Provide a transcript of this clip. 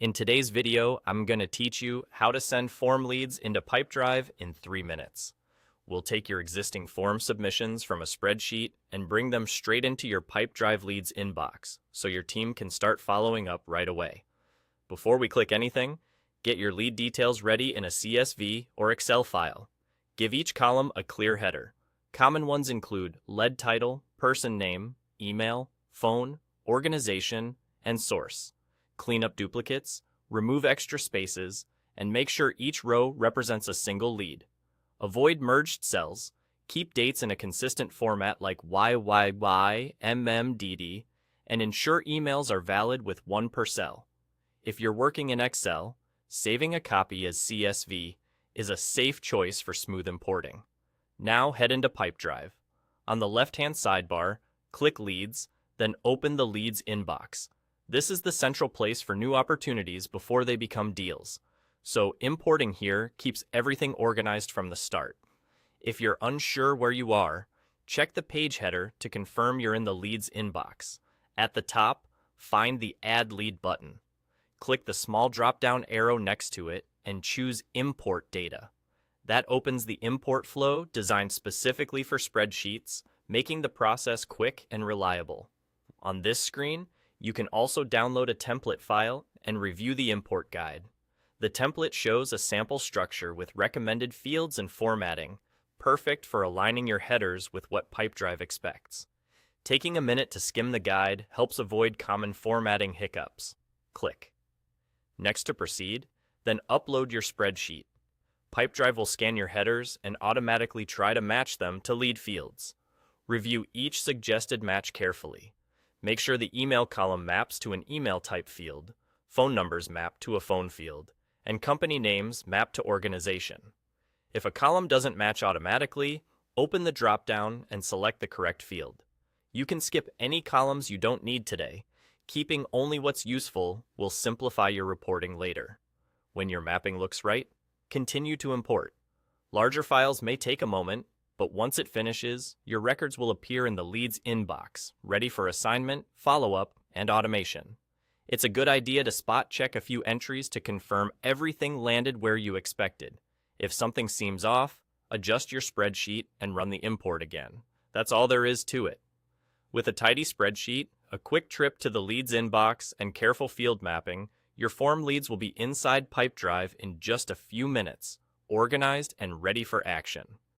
In today's video, I'm going to teach you how to send form leads into Pipedrive in 3 minutes. We'll take your existing form submissions from a spreadsheet and bring them straight into your Pipedrive leads inbox so your team can start following up right away. Before we click anything, get your lead details ready in a CSV or Excel file. Give each column a clear header. Common ones include lead title, person name, email, phone, organization, and source. Clean up duplicates, remove extra spaces, and make sure each row represents a single lead. Avoid merged cells, keep dates in a consistent format like YYY, MMDD, and ensure emails are valid with one per cell. If you're working in Excel, saving a copy as CSV is a safe choice for smooth importing. Now head into Pipedrive. On the left-hand sidebar, click Leads, then open the Leads inbox. This is the central place for new opportunities before they become deals. So importing here keeps everything organized from the start. If you're unsure where you are, check the page header to confirm you're in the Leads inbox. At the top, find the Add Lead button. Click the small drop-down arrow next to it and choose Import Data. That opens the import flow designed specifically for spreadsheets, making the process quick and reliable. On this screen, you can also download a template file and review the import guide. The template shows a sample structure with recommended fields and formatting, perfect for aligning your headers with what Pipedrive expects. Taking a minute to skim the guide helps avoid common formatting hiccups. Click. Next to proceed, then upload your spreadsheet. Pipedrive will scan your headers and automatically try to match them to lead fields. Review each suggested match carefully. Make sure the email column maps to an email type field, phone numbers map to a phone field, and company names map to organization. If a column doesn't match automatically, open the drop-down and select the correct field. You can skip any columns you don't need today. Keeping only what's useful will simplify your reporting later. When your mapping looks right, continue to import. Larger files may take a moment, but once it finishes, your records will appear in the Leads inbox, ready for assignment, follow-up, and automation. It's a good idea to spot check a few entries to confirm everything landed where you expected. If something seems off, adjust your spreadsheet and run the import again. That's all there is to it. With a tidy spreadsheet, a quick trip to the Leads inbox, and careful field mapping, your form leads will be inside Pipedrive in just a few minutes, organized and ready for action.